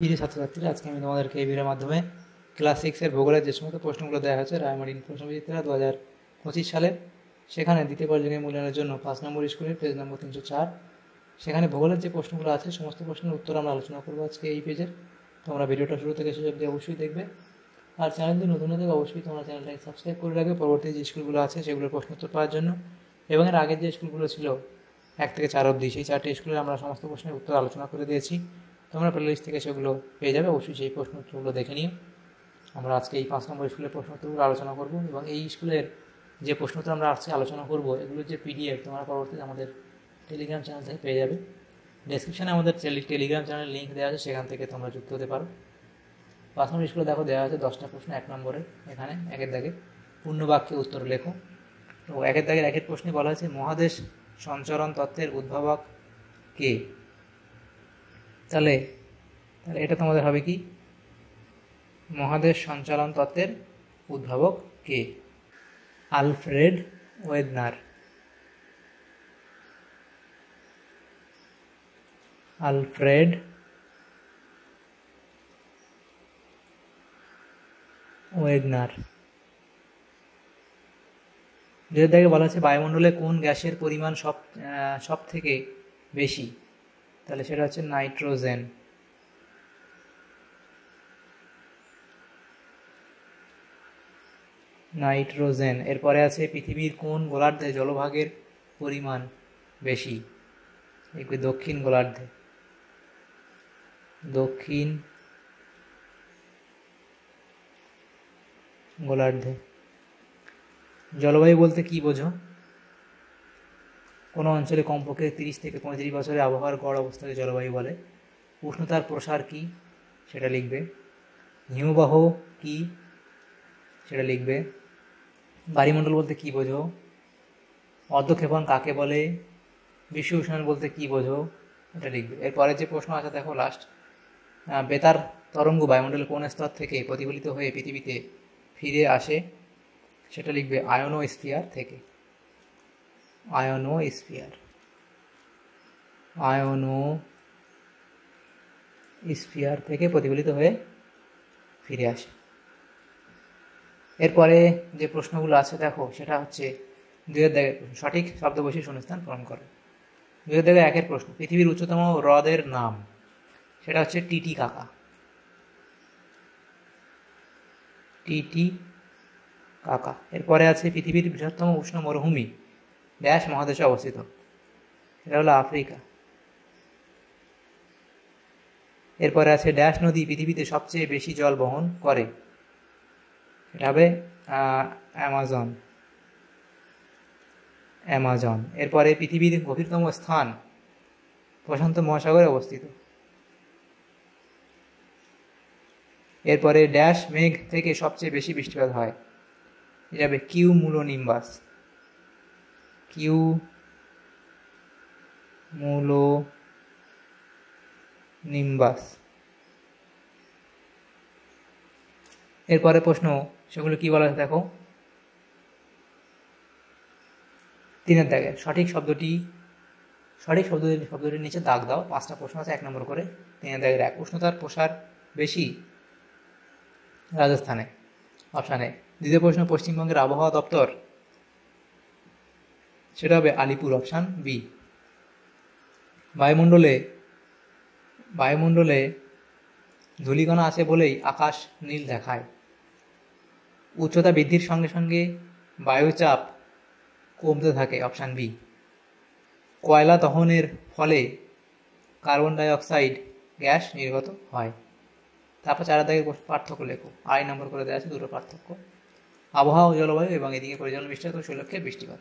প্রিয় ছাত্রছাত্রীরা, আজকে আমি তোমাদেরকে এই ভিডিওর মাধ্যমে ক্লাস 6 এর ভূগোলের যে সমস্ত প্রশ্নগুলো দেওয়া হয়েছে রায়মার্টিন প্রশ্নবিচিত্রা 2025 সালে, সেখানে দ্বিতীয় পর্যায়ে মূল্যায়নের জন্য 5 নম্বর স্কুলের পেজ নম্বর 304, সেখানে ভূগোলের যে প্রশ্নগুলো আছে সমস্ত প্রশ্নের উত্তর আমরা আলোচনা করবো আজকে এই পেজের। তোমরা ভিডিওটা শুরু থেকে শেষ অবধি অবশ্যই দেখবে, আর চ্যানেলটি নতুন হলে অবশ্যই তোমরা চ্যানেলটাকে সাবস্ক্রাইব করে রাখবে পরবর্তী যে স্কুলগুলো আছে সেগুলোর প্রশ্ন উত্তর পাওয়ার জন্য। এবং এর আগের যে স্কুলগুলো ছিল 1 থেকে 4 অবধি, সেই 4টি স্কুলের আমরা সমস্ত প্রশ্নের উত্তর আলোচনা করে দিয়েছি। তোমরা প্লেলিস্ট থেকে সেগুলো পেয়ে যাবে, অবশ্যই সেই প্রশ্ন উত্তরগুলো দেখে নিও। আমরা আজকে এই 5 নম্বর স্কুলের প্রশ্ন উত্তরগুলো আলোচনা করব, এবং এই স্কুলের যে প্রশ্ন উত্তর আমরা আজকে আলোচনা করব এগুলোর যে পিডিএফ তোমরা পরবর্তীতে আমাদের টেলিগ্রাম চ্যানেল থেকে পেয়ে যাবে। ডেসক্রিপশানে আমাদের টেলিগ্রাম চ্যানেলের লিঙ্ক দেওয়া আছে, সেখান থেকে তোমরা যুক্ত হতে পারো। 5 নম্বর স্কুলে দেখো দেওয়া আছে 10টা প্রশ্ন 1 নম্বরে। এখানে একের দাগে পূর্ণ বাক্যে উত্তর লেখো। তো একের দাগের একের প্রশ্নে বলা হয়েছে মহাদেশ সঞ্চরণ তত্ত্বের উদ্ভাবক কে? তাহলে এটা তোমাদের হবে কি, মহাদেশ সঞ্চালন তত্ত্বের উদ্ভাবক কে? Alfred Wegener. Alfred Wegener. যেটা দেখে বলা হচ্ছে বায়ুমণ্ডলে কোন গ্যাসের পরিমাণ সব থেকে বেশি? তাহলে সেটা হচ্ছে নাইট্রোজেন। নাইট্রোজেন। এরপরে আছে পৃথিবীর কোন গোলার্ধে জলভাগের পরিমাণ বেশি? দক্ষিণ গোলার্ধে। দক্ষিণ গোলার্ধে। জলবায়ু বলতে কি বোঝো? কোনো অঞ্চলে কমপক্ষে 30 থেকে 35 বছরের আবহাওয়ার গড় অবস্থাকে জলবায়ু বলে। উষ্ণতার প্রসার কি? সেটা লিখবে। হিমবাহ কি? সেটা লিখবে। বায়ুমণ্ডল বলতে কি বোঝো? অর্ধক্ষেপণ কাকে বলে? বিশ্ব উষ্ণায়ন বলতে কি বোঝো? এটা লিখবে। এরপরে যে প্রশ্ন আছে দেখো লাস্ট, বেতার তরঙ্গ বায়ুমণ্ডলের কোন স্তর থেকে প্রতিফলিত হয়ে পৃথিবীতে ফিরে আসে? সেটা লিখবে আয়নোস্ফিয়ার থেকে। আয়নোস্ফিয়ার। আয়নোস্ফিয়ার থেকে প্রতিফলিত হয়ে ফিরে আসে। এরপরে যে প্রশ্নগুলো আছে দেখো, সেটা হচ্ছে 2-এর দাগের প্রশ্ন, সঠিক শব্দ বসিয়ে শূন্যস্থান পূরণ করো। 2-এর দাগের 1-এর প্রশ্ন, পৃথিবীর উচ্চতম হ্রদের নাম? সেটা হচ্ছে টিটিকাকা। টিটিকাকা। এরপরে আছে পৃথিবীর বৃহত্তম উষ্ণ মরুভূমি ড্যাশ মহাদেশে অবস্থিত? এটা হলো আফ্রিকা। এরপরে আছে ড্যাশ নদী পৃথিবীতে সবচেয়ে বেশি জল বহন করে? এটা হবে অ্যামাজন। অ্যামাজন। এরপরে পৃথিবীর গভীরতম স্থান প্রশান্ত মহাসাগরে অবস্থিত? এরপরে ড্যাশ মেঘ থেকে সবচেয়ে বেশি বৃষ্টিপাত হয়? এটা হবে কিউমুলোনিম্বাস। কিউমুলোনিম্বাস। এরপরে প্রশ্ন, সেগুলো কি বলা আছে দেখো। 3-এর দাগের সঠিক শব্দটির নিচে দাগ দাও। 5টা প্রশ্ন আছে 1 নম্বর করে। 3-এর দাগের 1, উষ্ণতার প্রসার বেশি রাজস্থানে? Option A. দ্বিতীয় প্রশ্ন, পশ্চিমবঙ্গের আবহাওয়া দপ্তর? সেটা হবে আলিপুর, অপশান বি। বায়ুমণ্ডলে ধূলিকণা আছে বলেই আকাশ নীল দেখায়? উচ্চতা বৃদ্ধির সঙ্গে সঙ্গে বায়ুচাপ কমতে থাকে? Option B. কয়লা দহনের ফলে কার্বন ডাই অক্সাইড গ্যাস নির্গত হয়? তারপর 4 দাগের পার্থক্য লেখো। 2 নম্বর করে দেওয়া আছে 2টো পার্থক্য, আবহাওয়া ও জলবায়ু এবং এদিকে পরিচালন বৃষ্টিপাত ও শৈলক্ষের বৃষ্টিপাত।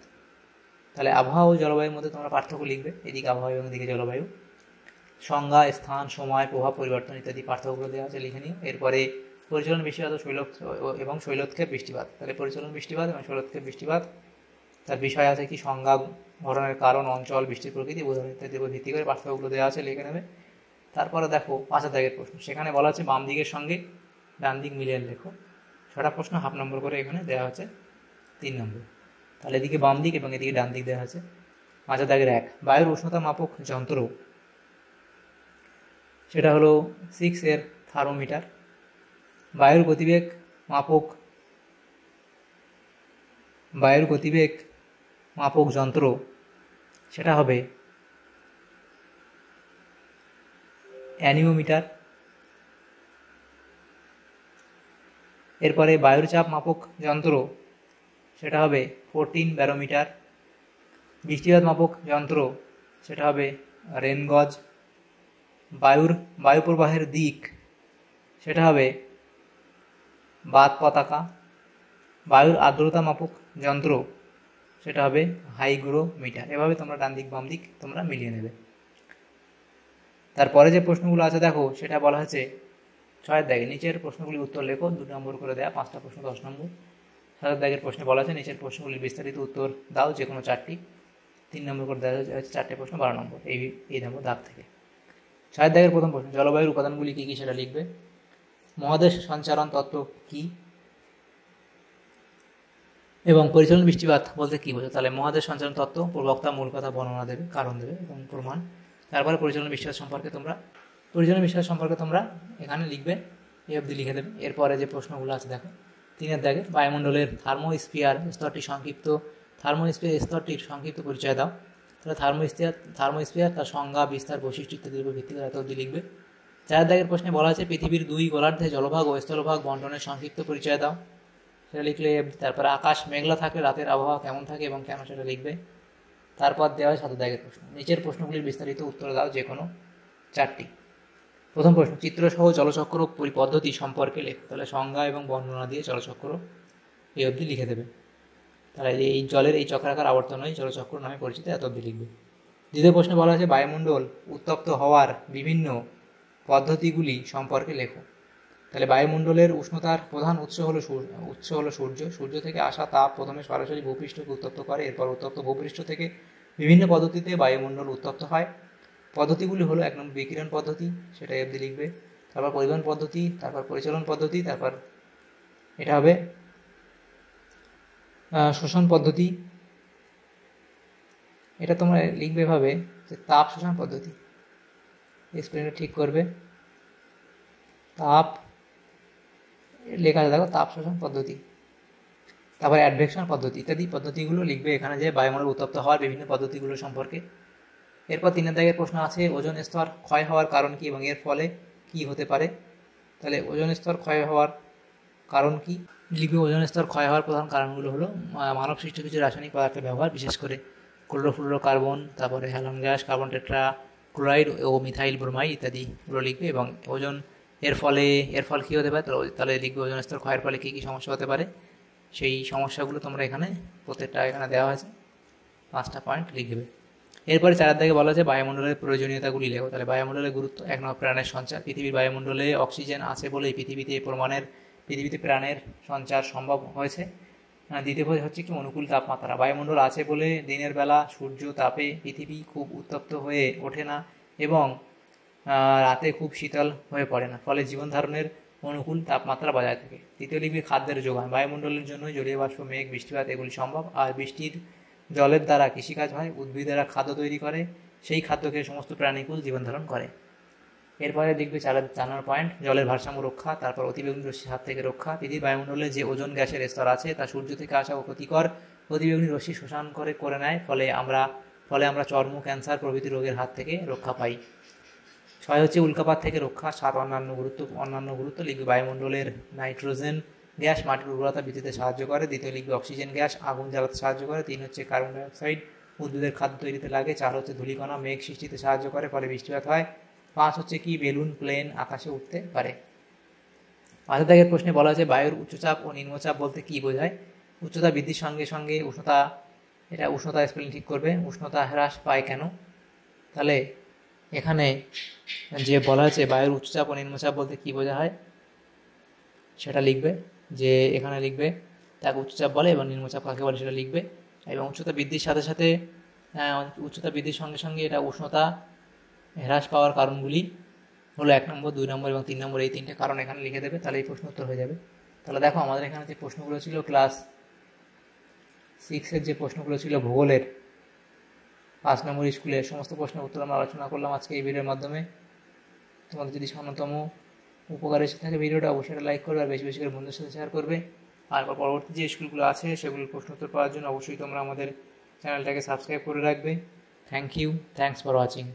তাহলে আবহাওয়া ও জলবায়ুর মধ্যে তোমরা পার্থক্য লিখবে, এদিকে আবহাওয়া এবং এদিকে জলবায়ু। সংজ্ঞা, স্থান, সময়, প্রভাব পরিবর্তন ইত্যাদি পার্থক্যগুলো দেওয়া আছে, লিখে নিও। এরপরে পরিচালন বৃষ্টিপাত এবং শৈলক্ষেপ বৃষ্টিপাত। তাহলে পরিচালন বৃষ্টিপাত এবং শৈলক্ষেপ বৃষ্টিপাত, তার বিষয় আছে কি সংজ্ঞা, ঘটনার কারণ, অঞ্চল, বৃষ্টির প্রকৃতি, উদাহরণ ইত্যাদির উপর ভিত্তি করে পার্থক্যগুলো দেওয়া আছে, লিখে নেবে। তারপরে দেখো 5 দাগের প্রশ্ন, সেখানে বলা আছে বাম দিকের সঙ্গে ডান দিক মিলিয়ে লেখো। 6টা প্রশ্ন হাফ নম্বর করে এখানে দেওয়া আছে 3 নম্বর। তাহলে এদিকে বাম দিক এবং এদিকে ডান দিক দেওয়া আছে। 5 দাগের 1, বায়ুর উষ্ণতা মাপক যন্ত্র সেটা হলো 6 এর থার্মোমিটার। বায়ুর গতিবেগ মাপক যন্ত্র সেটা হবে অ্যানিমোমিটার। এরপরে বায়ুর চাপ মাপক যন্ত্র সেটা হবে 14 ব্যারোমিটার। বৃষ্টিপাত মাপক যন্ত্র সেটা হবে রেন গজ। বায়ু প্রবাহের দিক সেটা হবে বাত পতাকা। বায়ুর আর্দ্রতা মাপক যন্ত্র সেটা হবে হাইগ্রোমিটার। এভাবে তোমরা ডান দিক বাম দিক তোমরা মিলিয়ে নেবে। তারপরে যে প্রশ্নগুলো আছে দেখো, সেটা বলা হয়েছে 6 দাগে নিচের প্রশ্নগুলির উত্তর লেখো। 2 নম্বর করে দেয়া, 5টা প্রশ্ন 10 নম্বর। 7 দাগের প্রশ্নে বলা আছে নিচের প্রশ্নগুলির বিস্তারিত উত্তর দাও, যে কোনো 4টি। 3 নম্বর করে দেওয়া হয়েছে 4টে প্রশ্ন, 12 নম্বর এই নম্বর দাগ থেকে। 6 দাগের প্রথম প্রশ্ন, জলবায়ুর উপাদানগুলি কী কী সেটা লিখবে। মহাদেশ সঞ্চারণ তত্ত্ব কী এবং পরিচালন বৃষ্টিপাত বলতে কী বোঝো। তাহলে মহাদেশ সঞ্চালন তত্ত্ব প্রবক্তা মূল কথা বর্ণনা দেবে, কারণ দেবে এবং প্রমাণ। তারপরে পরিচালন বৃষ্টিপাত সম্পর্কে তোমরা এখানে লিখবে, এই অবধি লিখে দেবে। এরপরে যে প্রশ্নগুলো আছে দেখো, 3 দাগে বায়ুমণ্ডলের থার্মোস্ফিয়ার স্তরটির সংক্ষিপ্ত পরিচয় দাও। তাহলে থার্মোস্ফিয়ার তার সংজ্ঞা, বিস্তার, বৈশিষ্ট্য ইত্যাদির উপর ভিত্তি করে এত অবধি লিখবে। 4 দাগের প্রশ্নে বলা আছে পৃথিবীর 2 গোলার্ধে জলভাগ ও স্থলভাগ বন্টনের সংক্ষিপ্ত পরিচয় দাও, সেটা লিখলে। তারপরে আকাশ মেঘলা থাকলে রাতের আবহাওয়া কেমন থাকে এবং কেন, সেটা লিখবে। তারপর দেওয়া হয় 7 দাগের প্রশ্ন, নিচের প্রশ্নগুলির বিস্তারিত উত্তর দাও, যে কোনো 4টি। প্রথম প্রশ্ন, চিত্রসহ জলচক্র পদ্ধতি সম্পর্কে লেখো। তাহলে সংজ্ঞা এবং বর্ণনা দিয়ে জলচক্র এই অবধি লিখে দেবে। তাহলে এই জলের এই চক্রাকার আবর্তনই জলচক্র নামে পরিচিত, এত অবধি লিখবে। দ্বিতীয় প্রশ্নে বলা আছে বায়ুমণ্ডল উত্তপ্ত হওয়ার বিভিন্ন পদ্ধতিগুলি সম্পর্কে লেখো। তাহলে বায়ুমণ্ডলের উষ্ণতার প্রধান উৎস হলো সূর্য। সূর্য থেকে আসা তাপ প্রথমে সরাসরি ভূপৃষ্ঠকে উত্তপ্ত করে, এরপর উত্তপ্ত ভূপৃষ্ঠ থেকে বিভিন্ন পদ্ধতিতে বায়ুমণ্ডল উত্তপ্ত হয়। পদ্ধতিগুলি হলো 1 নম্বর বিকিরণ পদ্ধতি, সেটা অবধি লিখবে। তারপর পরিবহন পদ্ধতি, তারপর পরিচালন পদ্ধতি, তারপর এটা হবে শোষণ পদ্ধতি। এটা তোমরা লিখবে এভাবে যে তাপ শোষণ পদ্ধতি, স্পেলিংটা ঠিক করবে। তাপ লেখা আছে দেখো, তাপ শোষণ পদ্ধতি। তারপর অ্যাডভেকশন পদ্ধতি ইত্যাদি পদ্ধতিগুলো লিখবে এখানে, যে বায়ুমণ্ডল উত্তপ্ত হওয়ার বিভিন্ন পদ্ধতিগুলো সম্পর্কে। এরপর 3 দাগের প্রশ্ন আছে ওজোন স্তর ক্ষয় হওয়ার কারণ কি এবং এর ফলে কি হতে পারে। তাহলে ওজোন স্তর ক্ষয় হওয়ার কারণ কি লিখবে। ওজোন স্তর ক্ষয় হওয়ার প্রধান কারণগুলো হলো মানব সৃষ্ট কিছু রাসায়নিক পদার্থের ব্যবহার, বিশেষ করে ক্লোরোফ্লোরোকার্বন, তারপরে halogen gas, carbon tetrachloride ও মিথাইল ব্রোমাইড ইত্যাদিগুলো লিখবে। এবং ওজন এর ফল কী হতে পারে, তাহলে লিখবে ওজন স্তর ক্ষয়ের ফলে কী কী সমস্যা হতে পারে, সেই সমস্যাগুলো তোমরা এখানে প্রত্যেকটা এখানে দেওয়া হয়েছে, 5টা পয়েন্ট লিখবে। এরপরে 4 দাগে বলা আছে বায়ুমণ্ডলের প্রয়োজনীয়তাগুলি লেখো। তাহলে বায়ুমণ্ডলের গুরুত্ব, 1 নম্বর প্রাণের সঞ্চার। পৃথিবীর বায়ুমণ্ডলে অক্সিজেন আছে বলেই পৃথিবীতে প্রাণের সঞ্চার সম্ভব হয়েছে। দ্বিতীয় হচ্ছে কি অনুকূল তাপমাত্রা। বায়ুমণ্ডল আছে বলে দিনের বেলা সূর্য তাপে পৃথিবী খুব উত্তপ্ত হয়ে ওঠে না এবং রাতে খুব শীতল হয়ে পড়ে না, ফলে জীবন ধারণের অনুকূল তাপমাত্রা বজায় থাকে। তৃতীয় লিখবে খাদ্যের যোগান। বায়ুমণ্ডলের জন্য জলীয় বাষ্প, মেঘ, বৃষ্টিপাত এগুলি সম্ভব। আর বৃষ্টির জলের দ্বারা কৃষিকাজ হয়, উদ্ভিদেরা খাদ্য তৈরি করে, সেই খাদ্য খেয়ে সমস্ত প্রাণীকুল জীবন ধারণ করে। এরপরে লিখবে 4 নম্বর পয়েন্ট জলের ভারসাম্য রক্ষা, তারপর অতিবেগুনি রশ্মির হাত থেকে রক্ষা। পৃথিবীর বায়ুমণ্ডলে যে ওজোন গ্যাসের স্তর আছে তা সূর্য থেকে আসা ও ক্ষতিকর অতিবেগুনি রশ্মি শোষণ করে নেয়, ফলে আমরা চর্ম ক্যান্সার প্রভৃতি রোগের হাত থেকে রক্ষা পাই। 6 হচ্ছে উল্কাপাত থেকে রক্ষা। 7 অন্যান্য গুরুত্ব লিখবে বায়ুমণ্ডলের নাইট্রোজেন গ্যাস মাটির উর্বরতা বৃদ্ধিতে সাহায্য করে। দ্বিতীয় লিখবে অক্সিজেন গ্যাস আগুন জ্বালাতে সাহায্য করে। 3 হচ্ছে কার্বন ডাইঅক্সাইড উদ্ভিদের খাদ্য তৈরিতে লাগে। 4 হচ্ছে ধূলিকণা মেঘ সৃষ্টিতে সাহায্য করে, ফলে বৃষ্টিপাত হয়। 5 হচ্ছে কি বেলুন প্লেন আকাশে উঠতে পারে। 5 দাগের প্রশ্নে বলা আছে বায়ুর উচ্চচাপ ও নিম্নচাপ বলতে কি বোঝায়। উচ্চতা বৃদ্ধির সঙ্গে সঙ্গে উষ্ণতা স্পেলিং ঠিক করবে। উষ্ণতা হ্রাস পায় কেন। তাহলে এখানে যে বলা আছে বায়ুর উচ্চচাপ ও নিম্নচাপ বলতে কি বোঝা হয় সেটা লিখবে, যে এখানে লিখবে তাকে উচ্চচাপ বলে এবং নিম্নচাপ কাকে বলে সেটা লিখবে। এবং উচ্চতা বৃদ্ধির সাথে সাথে উচ্চতা বৃদ্ধির সঙ্গে সঙ্গে এটা উষ্ণতা হ্রাস পাওয়ার কারণগুলি হলো 1 নম্বর, 2 নম্বর এবং 3 নম্বর, এই 3টে কারণ এখানে লিখে দেবে, তাহলে এই প্রশ্ন উত্তর হয়ে যাবে। তাহলে দেখো আমাদের এখানে যে প্রশ্নগুলো ছিল ক্লাস 6-এর যে প্রশ্নগুলো ছিল ভূগোলের 5 নম্বর স্কুলের সমস্ত প্রশ্নের উত্তর আমরা আলোচনা করলাম আজকে এই ভিডিওর মাধ্যমে। তোমাদের যদি সামান্যতম উপকার এসে থাকে ভিডিওটা অবশ্যই একটা লাইক করবে আর বেশি বেশি করে বন্ধুদের সাথে শেয়ার করবে। আর পরবর্তী যে স্কুলগুলো আছে সেগুলোর প্রশ্নোত্তর পাওয়ার জন্য অবশ্যই তোমরা আমাদের চ্যানেলটাকে সাবস্ক্রাইব করে রাখবে। Thank you, thanks for watching.